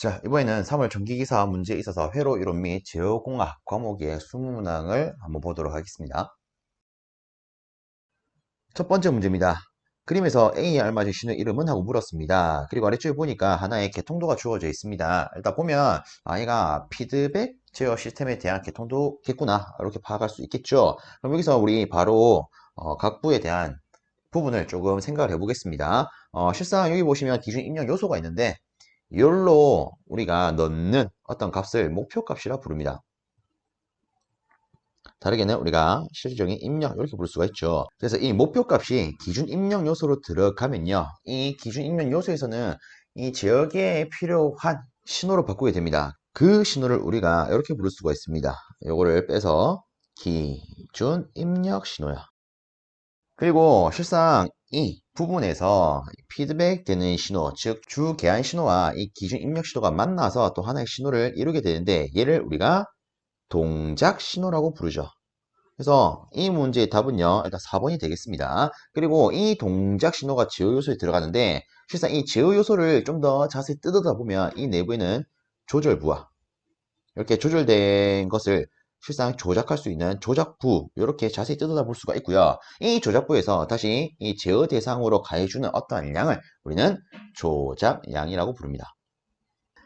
자, 이번에는 3월 전기기사 문제에 있어서 회로 이론 및 제어공학 과목의 20문항을 한번 보도록 하겠습니다. 첫 번째 문제입니다. 그림에서 A에 알맞은 신의 이름은 하고 물었습니다. 그리고 아래쪽에 보니까 하나의 개통도가 주어져 있습니다. 일단 보면 얘가 피드백 제어 시스템에 대한 개통도겠구나 이렇게 파악할 수 있겠죠. 그럼 여기서 우리 바로 각 부에 대한 부분을 조금 생각을 해보겠습니다. 실상 여기 보시면 기준 입력 요소가 있는데 이걸로 우리가 넣는 어떤 값을 목표값이라 부릅니다. 다르게는 우리가 실질적인 입력 이렇게 부를 수가 있죠. 그래서 이 목표값이 기준 입력 요소로 들어가면요. 이 기준 입력 요소에서는 이 지역에 필요한 신호로 바꾸게 됩니다. 그 신호를 우리가 이렇게 부를 수가 있습니다. 요거를 빼서 기준 입력 신호야. 그리고 실상 이 부분에서 피드백 되는 신호, 즉 주계한 신호와 이 기준 입력 신호가 만나서 또 하나의 신호를 이루게 되는데 얘를 우리가 동작 신호라고 부르죠. 그래서 이 문제의 답은요, 일단 4번이 되겠습니다. 그리고 이 동작 신호가 제어 요소에 들어가는데 실상 이 제어 요소를 좀 더 자세히 뜯어다 보면 이 내부에는 조절부와 이렇게 조절된 것을 실상 조작할 수 있는 조작부 이렇게 자세히 뜯어다 볼 수가 있고요. 이 조작부에서 다시 이 제어 대상으로 가해주는 어떠한 양을 우리는 조작량이라고 부릅니다.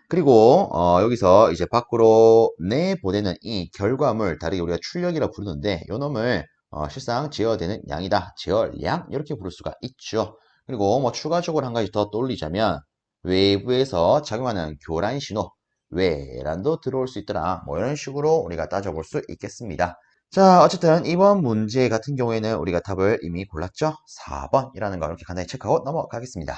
그리고 여기서 이제 밖으로 내보내는 이 결과물 다르게 우리가 출력이라 부르는데 이 놈을 실상 제어되는 양이다. 제어량 이렇게 부를 수가 있죠. 그리고 뭐 추가적으로 한 가지 더 떠올리자면 외부에서 작용하는 교란 신호 외란도 들어올 수 있더라. 뭐 이런 식으로 우리가 따져볼 수 있겠습니다. 자, 어쨌든 이번 문제 같은 경우에는 우리가 답을 이미 골랐죠? 4번이라는 거 이렇게 간단히 체크하고 넘어가겠습니다.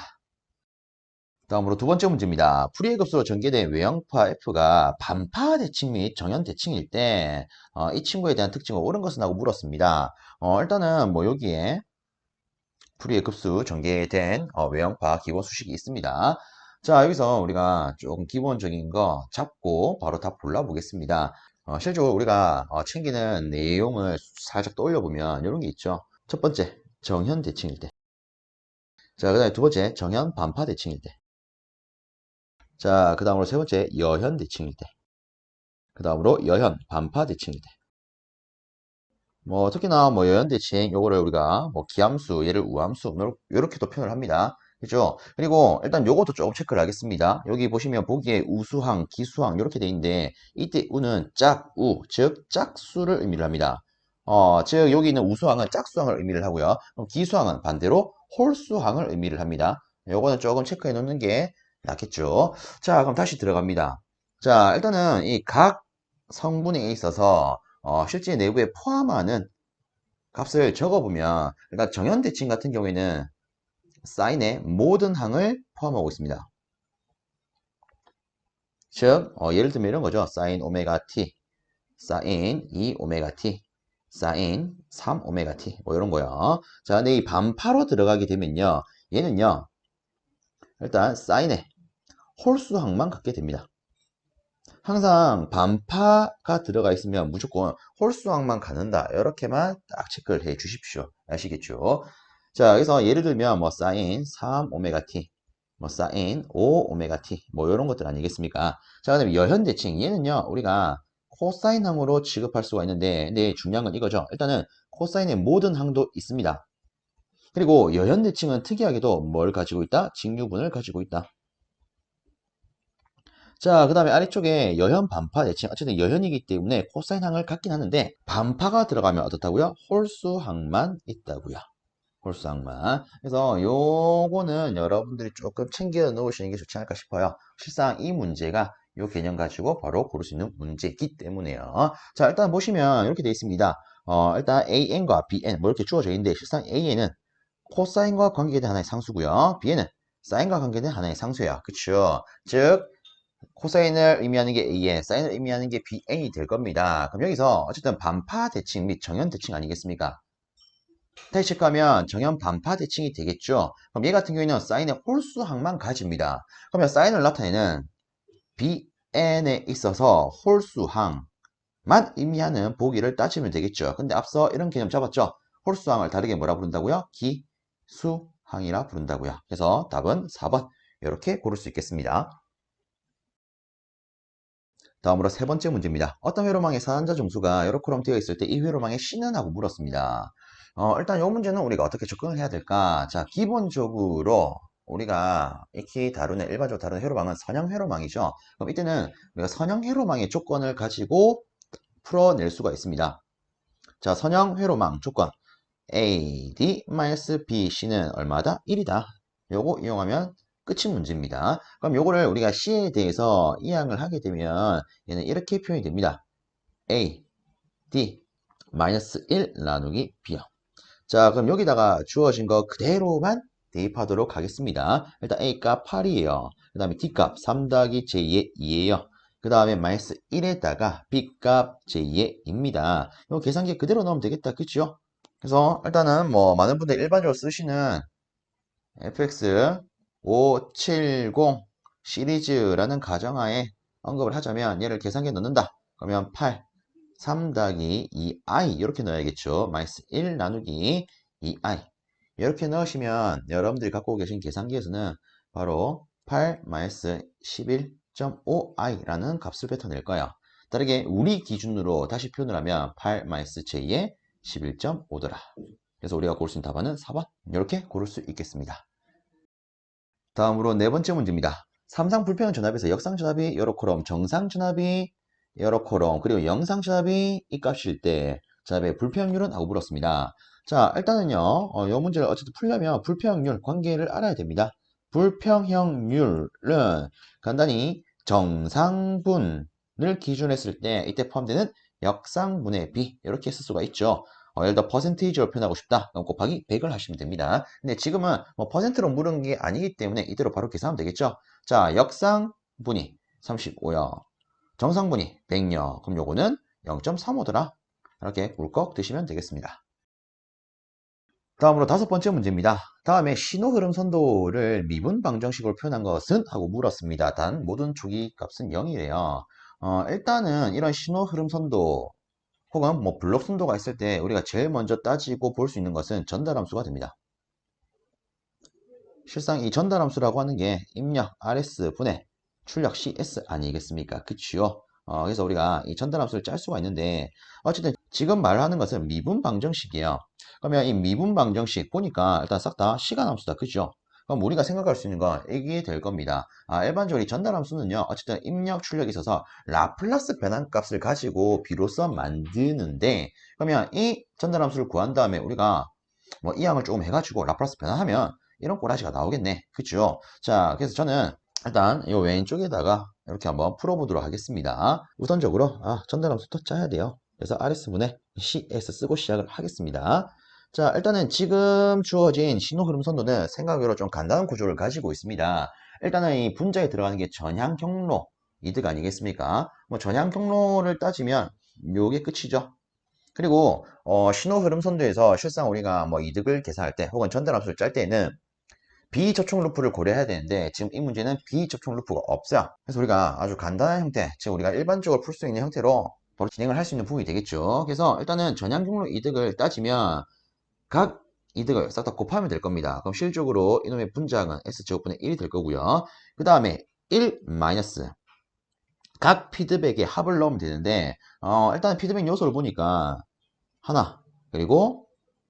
다음으로 두 번째 문제입니다. 풀이의 급수로 전개된 외형파 F가 반파 대칭 및 정현 대칭일 때 이 친구에 대한 특징은 옳은 것은 하고 물었습니다. 일단은 뭐 여기에 풀이의 급수 전개된 외형파 기본 수식이 있습니다. 자, 여기서 우리가 조금 기본적인 거 잡고 바로 답 골라보겠습니다. 실제로 우리가 챙기는 내용을 살짝 떠올려보면 이런 게 있죠. 첫 번째, 정현 대칭일 때. 자, 그 다음에 두 번째, 정현 반파 대칭일 때. 자, 그 다음으로 세 번째, 여현 대칭일 때. 그 다음으로 여현 반파 대칭일 때. 뭐 특히나 뭐 여현 대칭 요거를 우리가 뭐 기함수 얘를 우함수 요렇게도 표현을 합니다. 그죠? 그리고 일단 요것도 조금 체크를 하겠습니다. 여기 보시면 보기에 우수항, 기수항 이렇게 돼 있는데 이때 우는 짝우, 즉 짝수를 의미를 합니다. 즉 여기 있는 우수항은 짝수항을 의미를 하고요. 그럼 기수항은 반대로 홀수항을 의미를 합니다. 요거는 조금 체크해 놓는 게 낫겠죠. 자, 그럼 다시 들어갑니다. 자, 일단은 이 각 성분에 있어서 실제 내부에 포함하는 값을 적어보면 일단 정현대칭 같은 경우에는 사인의 모든 항을 포함하고 있습니다. 즉 예를 들면 이런 거죠. 사인 오메가 t, 사인 2 오메가 t, 사인 3 오메가 t 뭐 이런 거요. 자, 근데 이 반파로 들어가게 되면요. 얘는요. 일단 사인의 홀수항만 갖게 됩니다. 항상 반파가 들어가 있으면 무조건 홀수항만 갖는다. 이렇게만 딱 체크를 해 주십시오. 아시겠죠? 자, 여기서 예를 들면 뭐 사인 3 오메가 t, 뭐 사인 5 오메가 t, 뭐 이런 것들 아니겠습니까? 자, 그다음에 여현대칭 얘는요 우리가 코사인항으로 취급할 수가 있는데, 근데 중요한 건 이거죠. 일단은 코사인의 모든 항도 있습니다. 그리고 여현대칭은 특이하게도 뭘 가지고 있다? 직류분을 가지고 있다. 자, 그 다음에 아래쪽에 여현 반파 대칭. 어쨌든 여현이기 때문에 코사인 항을 갖긴 하는데 반파가 들어가면 어떻다고요? 홀수항만 있다고요. 홀수항만. 그래서 요거는 여러분들이 조금 챙겨 놓으시는 게 좋지 않을까 싶어요. 실상 이 문제가 요 개념 가지고 바로 고를 수 있는 문제이기 때문에요. 자, 일단 보시면 이렇게 되어 있습니다. 일단 AN과 BN 뭐 이렇게 주어져 있는데 실상 AN은 코사인과 관계된 하나의 상수고요. BN은 사인과 관계된 하나의 상수예요. 그쵸? 즉 코사인을 의미하는 게 AN, 사인을 의미하는 게 BN이 될 겁니다. 그럼 여기서 어쨌든 반파 대칭 및 정현 대칭 아니겠습니까? 다시 체크하면 정현 반파 대칭이 되겠죠. 그럼 얘 같은 경우에는 사인의 홀수항만 가집니다. 그러면 사인을 나타내는 BN에 있어서 홀수항만 의미하는 보기를 따지면 되겠죠. 근데 앞서 이런 개념 잡았죠. 홀수항을 다르게 뭐라 부른다고요? 기수항이라 부른다고요. 그래서 답은 4번 이렇게 고를 수 있겠습니다. 다음으로 세 번째 문제입니다. 어떤 회로망의 사단자 정수가 이렇게 되어 있을 때 이 회로망의 C는 하고 물었습니다. 일단 이 문제는 우리가 어떻게 접근을 해야 될까? 자, 기본적으로 우리가 익히 다루는, 일반적으로 다루는 회로망은 선형 회로망이죠. 그럼 이때는 우리가 선형 회로망의 조건을 가지고 풀어낼 수가 있습니다. 자, 선형 회로망 조건. A, D-B, C는 얼마다? 1이다. 요거 이용하면 끝이 문제입니다. 그럼 요거를 우리가 C에 대해서 이항을 하게 되면 얘는 이렇게 표현이 됩니다. A, D, -1 나누기 B요. 자, 그럼 여기다가 주어진 거 그대로만 대입하도록 하겠습니다. 일단 A 값 8이에요. 그 다음에 D 값 3 더하기 J의 2에요. 그 다음에 -1에다가 B 값 J의 2입니다. 이 계산기 그대로 넣으면 되겠다. 그쵸? 그래서 일단은 뭐 많은 분들이 일반적으로 쓰시는 FX 570 시리즈라는 가정하에 언급을 하자면 얘를 계산기에 넣는다. 그러면 8, 3 더하기 2i 이렇게 넣어야겠죠. -1 나누기 2i 이렇게 넣으시면 여러분들이 갖고 계신 계산기에서는 바로 8 11.5i라는 값을 뱉어낼 거예요. 다르게 우리 기준으로 다시 표현을 하면 8 j의 11.5더라. 그래서 우리가 고를 수 있는 답안은 4번 이렇게 고를 수 있겠습니다. 다음으로 네 번째 문제입니다. 삼상 불평형 전압에서 역상 전압이 요렇게럼 정상 전압이 요렇게럼 그리고 영상 전압이 이 값일 때 전압의 불평률은 하고 물었습니다. 자, 일단은요 이 문제를 어쨌든 풀려면 불평률 관계를 알아야 됩니다. 불평형률은 간단히 정상분을 기준으로 했을 때 이때 포함되는 역상분의 비 이렇게 쓸 수가 있죠. 예를 들어 퍼센테이지로 표현하고 싶다. 그럼 곱하기 100을 하시면 됩니다. 근데 지금은 뭐 퍼센트로 물은 게 아니기 때문에 이대로 바로 계산하면 되겠죠. 자, 역상분이 35요. 정상분이 100요. 그럼 요거는 0.35더라. 이렇게 꿀꺽 드시면 되겠습니다. 다음으로 다섯 번째 문제입니다. 다음에 신호흐름 선도를 미분 방정식으로 표현한 것은? 하고 물었습니다. 단 모든 초기 값은 0이래요. 일단은 이런 신호흐름 선도 혹은 뭐 블록 순도가 있을 때 우리가 제일 먼저 따지고 볼 수 있는 것은 전달함수가 됩니다. 실상 이 전달함수라고 하는 게 입력 RS 분의 출력 CS 아니겠습니까? 그치요? 그래서 우리가 이 전달함수를 짤 수가 있는데 어쨌든 지금 말하는 것은 미분 방정식이에요. 그러면 이 미분 방정식 보니까 일단 싹 다 시간함수다. 그죠? 그럼 우리가 생각할 수 있는 건 이게 될 겁니다. 일반적으로 이 전달함수는요. 어쨌든 입력 출력이 있어서 라플라스 변환값을 가지고 비로소 만드는데 그러면 이 전달함수를 구한 다음에 우리가 뭐 이항을 조금 해가지고 라플라스 변환하면 이런 꼬라지가 나오겠네. 그죠? 자, 그래서 저는 일단 이 왼쪽에다가 이렇게 한번 풀어보도록 하겠습니다. 우선적으로 전달함수부터 짜야 돼요. 그래서 RS분의 CS 쓰고 시작을 하겠습니다. 자, 일단은 지금 주어진 신호흐름 선도는 생각외로 좀 간단한 구조를 가지고 있습니다. 일단은 이 분자에 들어가는 게 전향 경로 이득 아니겠습니까? 뭐 전향 경로를 따지면 요게 끝이죠. 그리고 신호흐름 선도에서 실상 우리가 뭐 이득을 계산할 때 혹은 전달함수를 짤 때는 비접촉 루프를 고려해야 되는데 지금 이 문제는 비접촉 루프가 없어요. 그래서 우리가 아주 간단한 형태, 즉 우리가 일반적으로 풀 수 있는 형태로 바로 진행을 할 수 있는 부분이 되겠죠. 그래서 일단은 전향 경로 이득을 따지면 각 이득을 싹 다 곱하면 될 겁니다. 그럼 실적으로 이놈의 분자항은 S제곱분의 1이 될 거고요. 그 다음에 1 마이너스 각 피드백에 합을 넣으면 되는데 일단 피드백 요소를 보니까 하나 그리고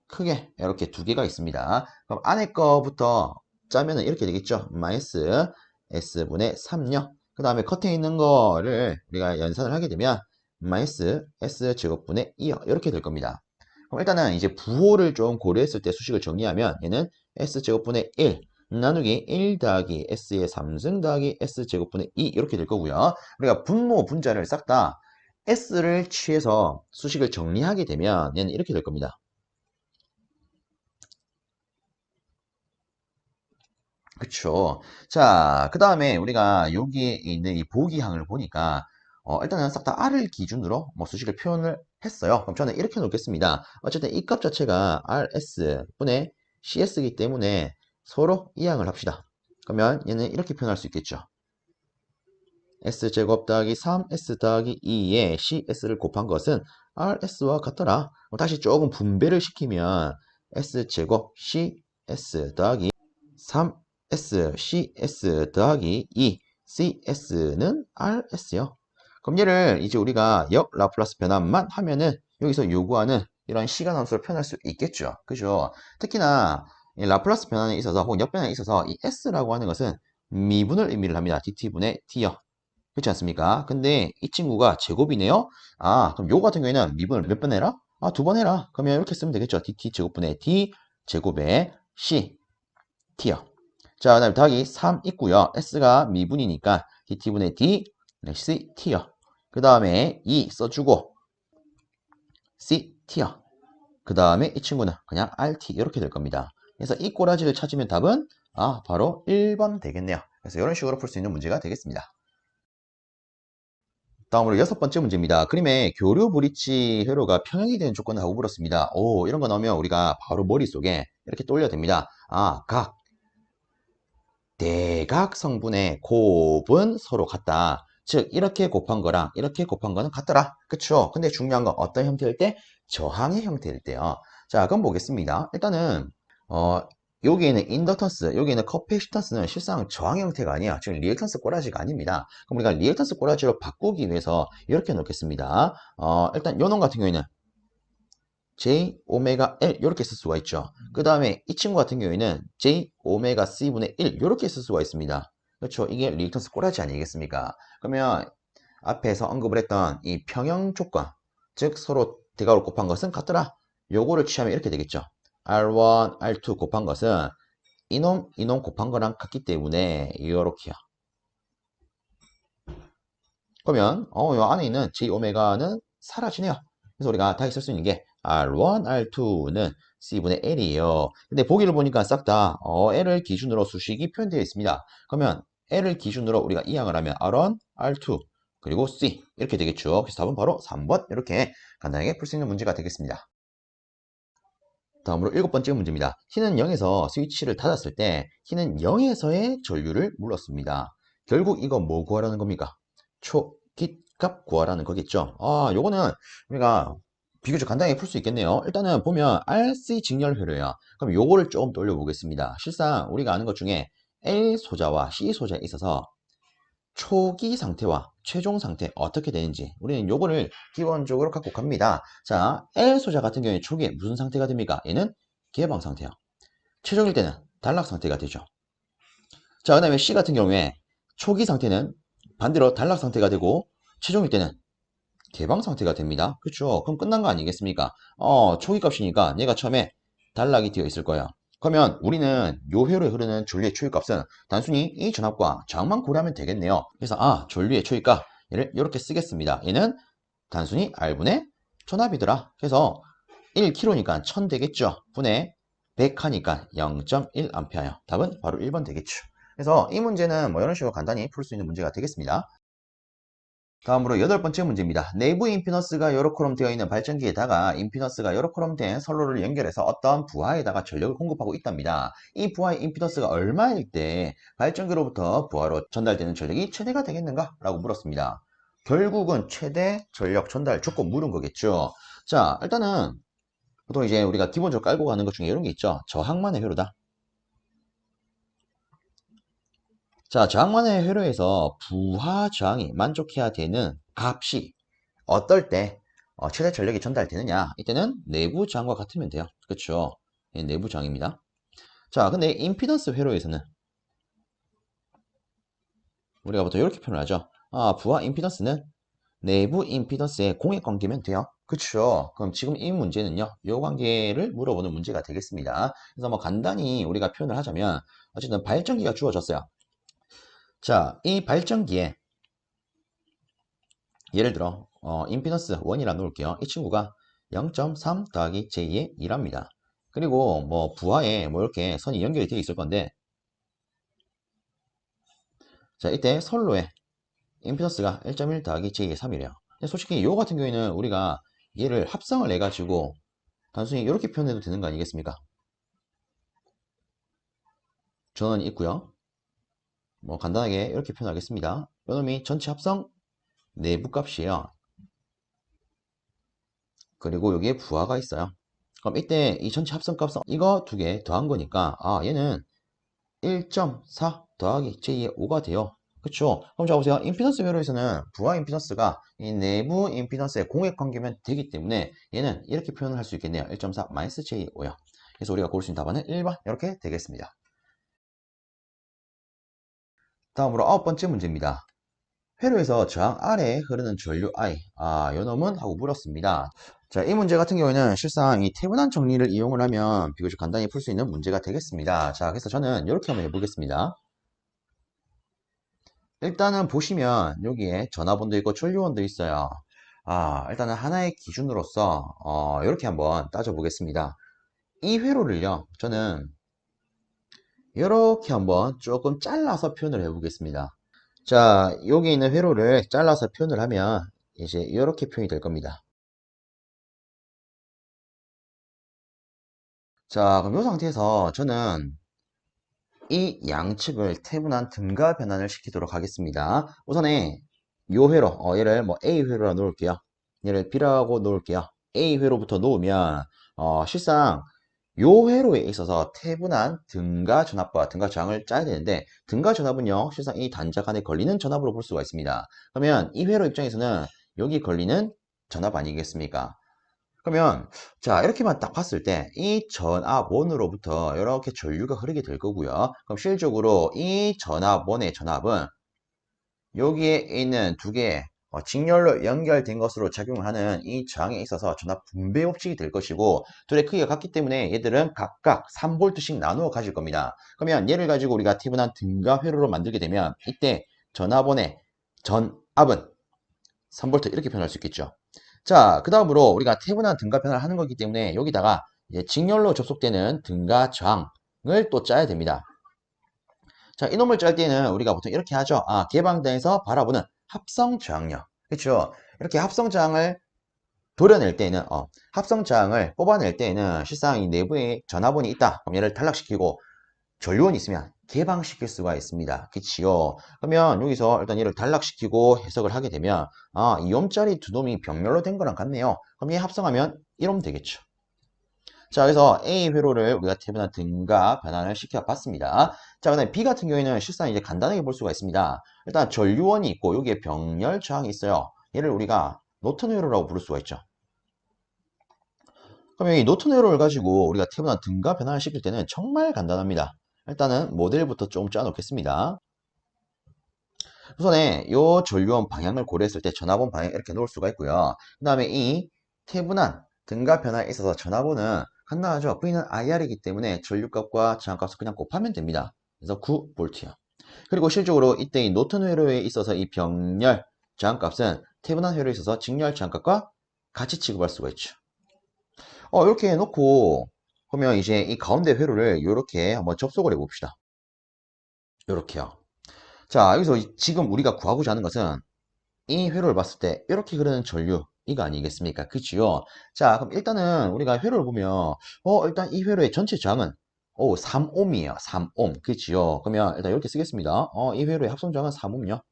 크게 이렇게 두 개가 있습니다. 그럼 안에 거부터 짜면은 이렇게 되겠죠. 마이너스 S분의 3요. 그 다음에 겉에 있는 거를 우리가 연산을 하게 되면 마이너스 S제곱분의 2요. 이렇게 될 겁니다. 그럼 일단은 이제 부호를 좀 고려했을 때 수식을 정리하면 얘는 S제곱분의 1 나누기 1 더하기 S의 3승 더하기 S제곱분의 2 이렇게 될 거고요. 우리가 분모 분자를 싹 다 S를 취해서 수식을 정리하게 되면 얘는 이렇게 될 겁니다. 그쵸. 자, 그 다음에 우리가 여기에 있는 이 보기항을 보니까 일단은 싹 다 R을 기준으로 뭐 수식을 표현을 했어요. 그럼 저는 이렇게 놓겠습니다. 어쨌든 이 값 자체가 RS분의 CS이기 때문에 서로 이항을 합시다. 그러면 얘는 이렇게 표현할 수 있겠죠. S제곱 더하기 3S 더하기 2에 CS를 곱한 것은 RS와 같더라. 다시 조금 분배를 시키면 S제곱 CS 더하기 3S, CS 더하기 2, CS는 RS요. 그럼 얘를 이제 우리가 역 라플라스 변환만 하면은 여기서 요구하는 이런 시간 함수를 표현할 수 있겠죠. 그죠? 특히나 이 라플라스 변환에 있어서 혹은 역변환에 있어서 이 s라고 하는 것은 미분을 의미를 합니다. dt분의 d요. 그렇지 않습니까? 근데 이 친구가 제곱이네요. 아, 그럼 요거 같은 경우에는 미분을 몇 번 해라? 아, 두 번 해라. 그러면 이렇게 쓰면 되겠죠. dt 제곱분의 d 제곱의 c t요. 자, 그다음에 더하기 3 있고요. s가 미분이니까 dt분의 d c t요. 그 다음에 2 써주고 c t요. 그 다음에 이 친구는 그냥 rt 이렇게 될 겁니다. 그래서 이 꼬라지를 찾으면 답은 바로 1번 되겠네요. 그래서 이런 식으로 풀 수 있는 문제가 되겠습니다. 다음으로 6번째 문제입니다. 그림에 교류 브릿지 회로가 평행이 되는 조건을 하고 물었습니다. 오, 이런 거 나오면 우리가 바로 머릿속에 이렇게 떠올려됩니다. 대각 성분의 곱은 서로 같다. 즉 이렇게 곱한 거랑 이렇게 곱한 거는 같더라. 그쵸? 근데 중요한 건 어떤 형태일 때? 저항의 형태일 때요. 자, 그럼 보겠습니다. 일단은 여기에는 인덕턴스, 여기에는 커피시턴스는 실상 저항 형태가 아니야. 지금 리액턴스 꼬라지가 아닙니다. 그럼 우리가 리액턴스 꼬라지로 바꾸기 위해서 이렇게 놓겠습니다. 일단 요놈 같은 경우에는 J 오메가 L 이렇게 쓸 수가 있죠. 그 다음에 이 친구 같은 경우에는 J 오메가 C분의 1 이렇게 쓸 수가 있습니다. 그렇죠. 이게 리액턴스 꼬라지 아니겠습니까? 그러면 앞에서 언급을 했던 이 평형 조건, 즉 서로 대각으로 곱한 것은 같더라. 요거를 취하면 이렇게 되겠죠. R1, R2 곱한 것은 이놈 곱한 거랑 같기 때문에 이렇게요. 그러면 요 안에 있는 J 오메가는 사라지네요. 그래서 우리가 다시 쓸 수 있는 게 R1, R2는 C분의 L이에요. 근데 보기를 보니까 싹 다 L을 기준으로 수식이 표현되어 있습니다. 그러면 L을 기준으로 우리가 이항을 하면 R1, R2 그리고 C 이렇게 되겠죠. 그래서 답은 바로 3번 이렇게 간단하게 풀 수 있는 문제가 되겠습니다. 다음으로 7번째 문제입니다. T는 0에서 스위치를 닫았을 때 T는 0에서의 전류를 물었습니다. 결국 이거 뭐 구하라는 겁니까? 초깃값 구하라는 거겠죠. 요거는 우리가 비교적 간단하게 풀 수 있겠네요. 일단은 보면 RC 직렬회로야. 그럼 요거를 조금 돌려보겠습니다. 실상 우리가 아는 것 중에 L 소자와 C 소자에 있어서 초기 상태와 최종 상태 어떻게 되는지 우리는 요거를 기본적으로 갖고 갑니다. 자, L 소자 같은 경우에 초기에 무슨 상태가 됩니까? 얘는 개방 상태요. 최종일 때는 단락 상태가 되죠. 자, 그 다음에 C 같은 경우에 초기 상태는 반대로 단락 상태가 되고 최종일 때는 개방 상태가 됩니다. 그렇죠? 그럼 끝난 거 아니겠습니까? 초기 값이니까 얘가 처음에 단락이 되어 있을 거예요. 그러면 우리는 요 회로에 흐르는 전류의 초기값은 단순히 이 전압과 저항만 고려하면 되겠네요. 그래서 전류의 초기값 얘를 이렇게 쓰겠습니다. 얘는 단순히 R분의 전압이더라. 그래서 1kg니까 1000 되겠죠. 분의 100 하니까 0.1A. 답은 바로 1번 되겠죠. 그래서 이 문제는 뭐 이런 식으로 간단히 풀 수 있는 문제가 되겠습니다. 다음으로 8번째 문제입니다. 내부 임피던스가 요렇게럼 되어 있는 발전기에다가 임피던스가 요렇게럼 된 선로를 연결해서 어떤 부하에다가 전력을 공급하고 있답니다. 이 부하의 임피던스가 얼마일 때 발전기로부터 부하로 전달되는 전력이 최대가 되겠는가? 라고 물었습니다. 결국은 최대 전력 전달 조건 물은 거겠죠. 자, 일단은 보통 이제 우리가 기본적으로 깔고 가는 것 중에 이런 게 있죠. 저항만의 회로다. 자, 저항만의 회로에서 부하 저항이 만족해야 되는 값이 어떨 때 최대 전력이 전달되느냐? 이때는 내부 저항과 같으면 돼요. 그렇죠? 내부 저항입니다. 자, 근데 임피던스 회로에서는 우리가 보통 이렇게 표현을 하죠. 부하 임피던스는 내부 임피던스의 공액 관계면 돼요. 그렇죠? 그럼 지금 이 문제는요. 이 관계를 물어보는 문제가 되겠습니다. 그래서 뭐 간단히 우리가 표현을 하자면 어쨌든 발전기가 주어졌어요. 자, 이 발전기에 예를 들어 임피던스 1이라 놓을게요. 이 친구가 0.3 더하기 j 의 2랍니다. 그리고 뭐 부하에 뭐 이렇게 선이 연결이 되어 있을 건데 자 이때 선로에 임피던스가 1.1 더하기 j 의 3이래요. 솔직히 이거 같은 경우에는 우리가 얘를 합성을 해 가지고 단순히 이렇게 표현해도 되는 거 아니겠습니까? 전원이 있고요. 뭐 간단하게 이렇게 표현하겠습니다. 이놈이 전체 합성 내부 값이에요. 그리고 여기에 부하가 있어요. 그럼 이때 이 전체 합성값은 이거 두 개 더한 거니까 얘는 1.4 더하기 j 의 5가 돼요. 그쵸? 그럼 자 보세요. 임피던스 회로에서는 부하 임피던스가 이 내부 임피던스의 공액 관계면 되기 때문에 얘는 이렇게 표현을 할 수 있겠네요. 1.4 -j5요. 그래서 우리가 고를 수 있는 답안은 1번 이렇게 되겠습니다. 다음으로 9번째 문제입니다. 회로에서 저항 아래에 흐르는 전류 I, 요 놈은? 하고 물었습니다. 자, 이 문제 같은 경우에는 실상 이 태분한 정리를 이용을 하면 비교적 간단히 풀 수 있는 문제가 되겠습니다. 자, 그래서 저는 이렇게 한번 해보겠습니다. 일단은 보시면 여기에 전화번도 있고 전류원도 있어요. 일단은 하나의 기준으로서 이렇게 한번 따져보겠습니다. 이 회로를요, 저는 이렇게 한번 조금 잘라서 표현을 해보겠습니다. 자, 여기 있는 회로를 잘라서 표현을 하면 이제 이렇게 표현이 될 겁니다. 자, 그럼 이 상태에서 저는 이 양측을 태분한 등가 변환을 시키도록 하겠습니다. 우선에 요 회로, 얘를 뭐 A 회로라 놓을게요. 얘를 B라고 놓을게요. A 회로부터 놓으면 실상 요 회로에 있어서 태분한 등가 전압과 등가 저항을 짜야 되는데 등가 전압은요 실상 이 단자 간에 걸리는 전압으로 볼 수가 있습니다. 그러면 이 회로 입장에서는 여기 걸리는 전압 아니겠습니까? 그러면 자 이렇게만 딱 봤을 때 이 전압원으로부터 이렇게 전류가 흐르게 될 거고요. 그럼 실질적으로 이 전압원의 전압은 여기에 있는 두 개의 직렬로 연결된 것으로 작용을 하는 이 저항에 있어서 전압 분배 법칙이 될 것이고 둘의 크기가 같기 때문에 얘들은 각각 3V씩 나누어 가질 겁니다. 그러면 얘를 가지고 우리가 태분한 등가 회로로 만들게 되면 이때 전압원의 전압은 3V 이렇게 표현할 수 있겠죠. 자, 그 다음으로 우리가 태분한 등가 변화를 하는 거기 때문에 여기다가 이제 직렬로 접속되는 등가 저항을 또 짜야 됩니다. 자, 이놈을 짤 때는 우리가 보통 이렇게 하죠. 개방등에서 바라보는 합성 저항력. 그렇죠? 이렇게 합성 저항을 도려낼 때는 합성 저항을 뽑아낼 때는 실상 이 내부에 전화번이 있다. 그럼 얘를 탈락시키고 전류원이 있으면 개방시킬 수가 있습니다. 그치요? 그러면 여기서 일단 얘를 단락시키고 해석을 하게 되면 이 옴자리 두 놈이 병렬로 된 거랑 같네요. 그럼 얘 합성하면 이러면 되겠죠. 자, 그래서 A 회로를 우리가 태분한 등가 변환을 시켜 봤습니다. 자, 그다음에 B 같은 경우에는 실상 이제 간단하게 볼 수가 있습니다. 일단 전류원이 있고 여기에 병렬 저항이 있어요. 얘를 우리가 노턴 회로라고 부를 수가 있죠. 그럼 이 노턴 회로를 가지고 우리가 태분한 등가 변환을 시킬 때는 정말 간단합니다. 일단은 모델부터 좀 짜놓겠습니다. 우선에 이 전류원 방향을 고려했을 때 전압원 방향 이렇게 놓을 수가 있고요. 그 다음에 이 태분한 등가 변화에 있어서 전압원은 간단하죠. V는 IR이기 때문에 전류값과 저항값을 그냥 곱하면 됩니다. 그래서 9V요. 그리고 실적으로 이때 이 노턴 회로에 있어서 이 병렬 저항값은 태분한 회로에 있어서 직렬 저항값과 같이 취급할 수가 있죠. 이렇게 해놓고 그러면 이제 이 가운데 회로를 이렇게 한번 접속을 해봅시다. 이렇게요. 자, 여기서 지금 우리가 구하고자 하는 것은 이 회로를 봤을 때 이렇게 흐르는 전류 이거 아니겠습니까? 그치요? 자, 그럼 일단은 우리가 회로를 보면 일단 이 회로의 전체 저항은 3옴이에요. 3옴. 그치요? 그러면 일단 이렇게 쓰겠습니다. 이 회로의 합성 저항은 3옴요.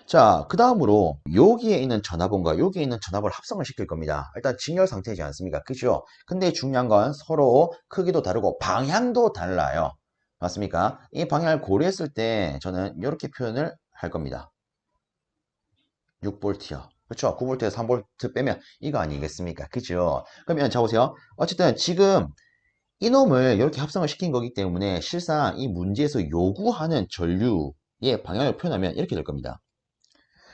자, 그 다음으로 여기에 있는 전압원과 여기에 있는 전압을 합성을 시킬 겁니다. 일단 직렬 상태이지 않습니까? 그죠? 근데 중요한 건 서로 크기도 다르고 방향도 달라요. 맞습니까? 이 방향을 고려했을 때 저는 이렇게 표현을 할 겁니다. 6V요. 그렇죠? 9V에서 3V 빼면 이거 아니겠습니까? 그죠? 그러면 자 보세요. 어쨌든 지금 이놈을 이렇게 합성을 시킨 거기 때문에 실상 이 문제에서 요구하는 전류의 방향을 표현하면 이렇게 될 겁니다.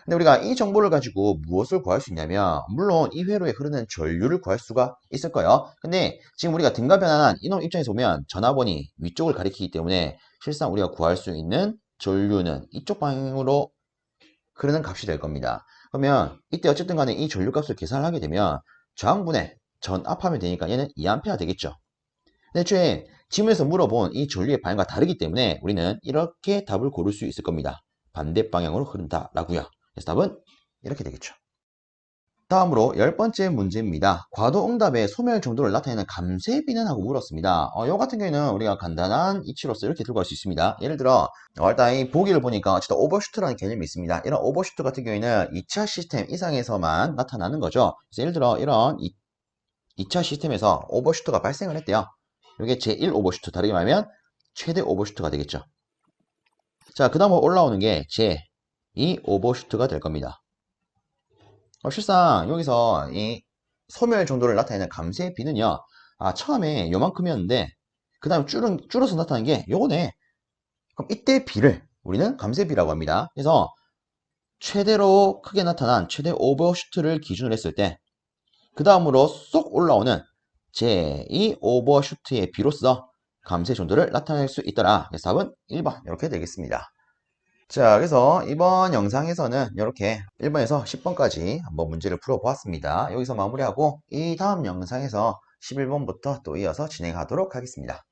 근데 우리가 이 정보를 가지고 무엇을 구할 수 있냐면 물론 이 회로에 흐르는 전류를 구할 수가 있을 거예요. 근데 지금 우리가 등가 변환한 이놈 입장에서 보면 전압원이 위쪽을 가리키기 때문에 실상 우리가 구할 수 있는 전류는 이쪽 방향으로 흐르는 값이 될 겁니다. 그러면 이때 어쨌든 간에 이 전류값을 계산을 하게 되면 저항분의 전압하면 되니까 얘는 2A 되겠죠. 근데 애초에 지문에서 물어본 이 전류의 방향과 다르기 때문에 우리는 이렇게 답을 고를 수 있을 겁니다. 반대 방향으로 흐른다라고요. 그래서 답은 이렇게 되겠죠. 다음으로 10번째 문제입니다. 과도응답의 소멸 정도를 나타내는 감쇄비는 하고 물었습니다. 요 같은 경우에는 우리가 간단한 이치로서 이렇게 들고 갈 수 있습니다. 예를 들어 일단 이 보기를 보니까 어쨌든 오버슈트라는 개념이 있습니다. 이런 오버슈트 같은 경우에는 2차 시스템 이상에서만 나타나는 거죠. 그래서 예를 들어 이런 2차 시스템에서 오버슈트가 발생을 했대요. 이게 제1 오버슈트, 다르게 말하면 최대 오버슈트가 되겠죠. 자, 그 다음으로 올라오는 게 제2 오버슈트가 될 겁니다. 실상 여기서 이 소멸 정도를 나타내는 감쇄의 비는요, 처음에 요만큼이었는데 그 다음에 줄어서 나타난 게 요거네. 그럼 이때 비를 우리는 감쇄비라고 합니다. 그래서 최대로 크게 나타난 최대 오버슈트를 기준으로 했을 때 그 다음으로 쏙 올라오는 제2 오버슈트의 비로써 감쇄 정도를 나타낼 수 있더라. 그래서 답은 1번 이렇게 되겠습니다. 자, 그래서 이번 영상에서는 이렇게 1번에서 10번까지 한번 문제를 풀어보았습니다. 여기서 마무리하고 이 다음 영상에서 11번부터 또 이어서 진행하도록 하겠습니다.